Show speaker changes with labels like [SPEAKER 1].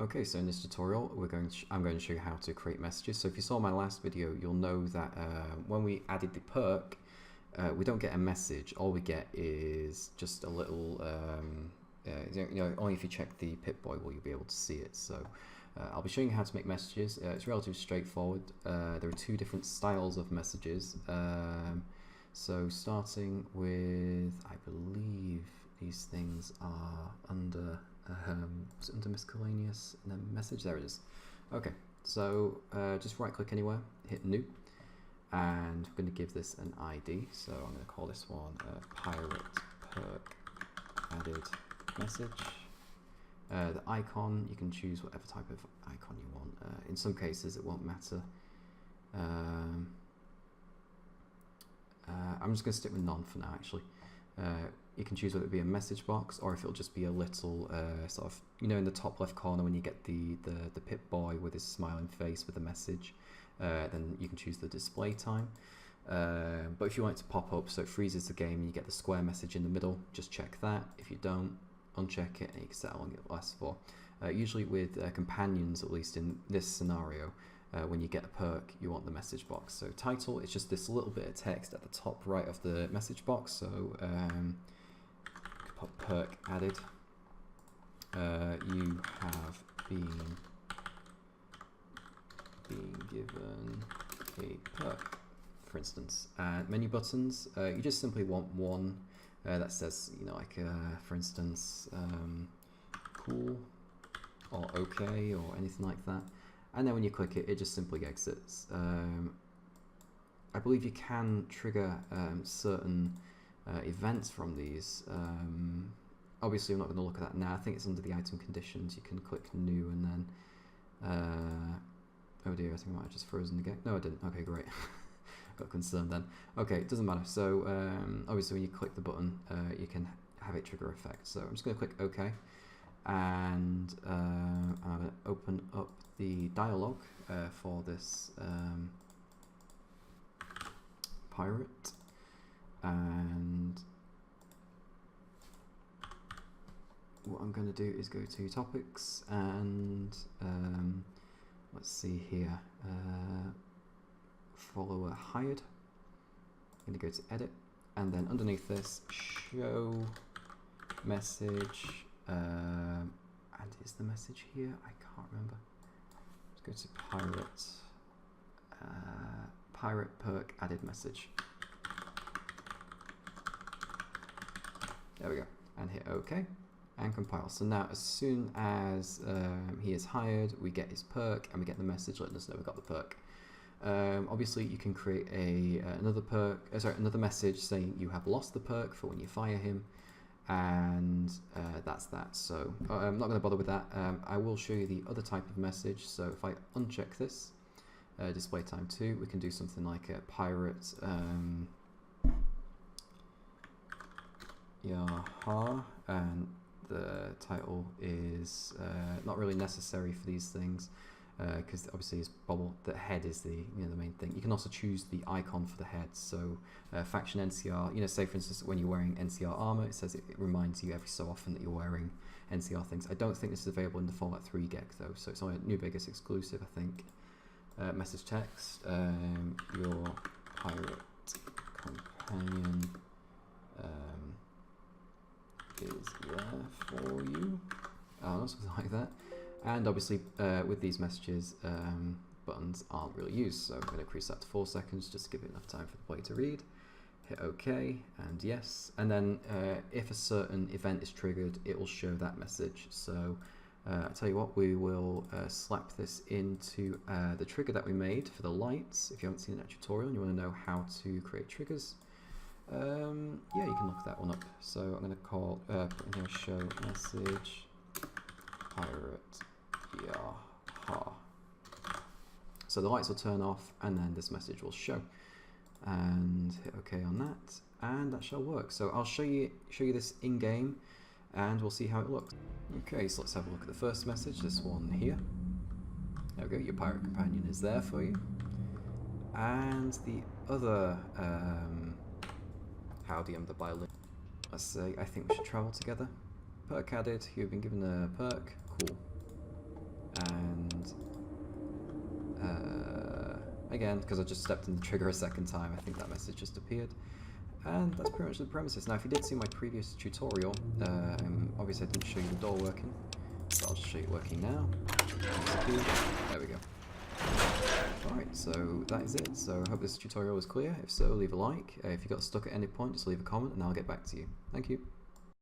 [SPEAKER 1] Okay, so in this tutorial, I'm going to show you how to create messages. So if you saw my last video, you'll know that when we added the perk, we don't get a message. All we get is just a little, only if you check the Pip-Boy will you be able to see it. So I'll be showing you how to make messages. It's relatively straightforward. There are two different styles of messages. So starting with, I believe these things are under miscellaneous and then message. There it is. Okay, so just right click anywhere, hit new, and I'm going to give this an ID. So I'm going to call this one pirate perk added message. The icon, you can choose whatever type of icon you want. In some cases it won't matter. I'm just going to stick with none for now actually. You can choose whether it be a message box or if it'll just be a little sort of, in the top left corner when you get the Pip-Boy with his smiling face with the message, then you can choose the display time. But if you want it to pop up so it freezes the game and you get the square message in the middle, just check that. If you don't, uncheck it and you can set how long it lasts for. Usually with companions, at least in this scenario, when you get a perk, you want the message box. So title, it's just this little bit of text at the top right of the message box. So put perk added. You have been given a perk, for instance. Menu buttons, you just simply want one that says, for instance, cool or okay or anything like that. And then when you click it, it just simply exits. I believe you can trigger certain events from these. Obviously, I'm not going to look at that now. I think it's under the item conditions. You can click new and then... oh dear, I think I might have just frozen the game. No, I didn't. Okay, great. Got concerned then. Okay, it doesn't matter. So obviously when you click the button, you can have it trigger effect. So I'm just going to click OK. And I'm going to open up the dialog for this pirate, and what I'm going to do is go to topics and let's see here, follower hired. I'm going to go to edit, and then underneath this, show message. And is the message here? I can't remember. Let's go to pirate perk added message. There we go, and hit OK and compile. So now as soon as he is hired, we get his perk and we get the message letting us know we got the perk. Obviously you can create another message saying you have lost the perk for when you fire him. And that's that. So I'm not going to bother with that. I will show you the other type of message. So if I uncheck this, display time 2, we can do something like a pirate yaha, and the title is not really necessary for these things because obviously it's bubble. The head is the the main thing. You can also choose the icon for the head. So faction NCR, say for instance when you're wearing NCR armor, it says it reminds you every so often that you're wearing NCR things. I don't think this is available in the Fallout 3 GECK though, so it's only a New Vegas exclusive, I think. Message text, your pirate companion is there for you. Something like that. And obviously with these messages, buttons aren't really used, so I'm going to increase that to 4 seconds just to give it enough time for the player to read. Hit OK and yes, and then if a certain event is triggered, it will show that message. So I tell you what, we will slap this into the trigger that we made for the lights. If you haven't seen that tutorial and you want to know how to create triggers, yeah, you can look that one up. So I'm going to call put in here show message pirate yaha. So the lights will turn off and then this message will show, and hit OK on that, and that shall work. So I'll show you this in game and we'll see how it looks. Okay, so let's have a look at the first message, this one here. There we go, your pirate companion is there for you. And the other howdy, I'm the violin. Let's say I think we should travel together. Perk added, you've been given a perk, cool. again, because I just stepped in the trigger a second time, I think that message just appeared. And that's pretty much the premises. Now, if you did see my previous tutorial, obviously I didn't show you the door working, so I'll just show you it working now. There we go. Alright, so that is it. So I hope this tutorial was clear. If so, leave a like. If you got stuck at any point, just leave a comment and I'll get back to you. Thank you.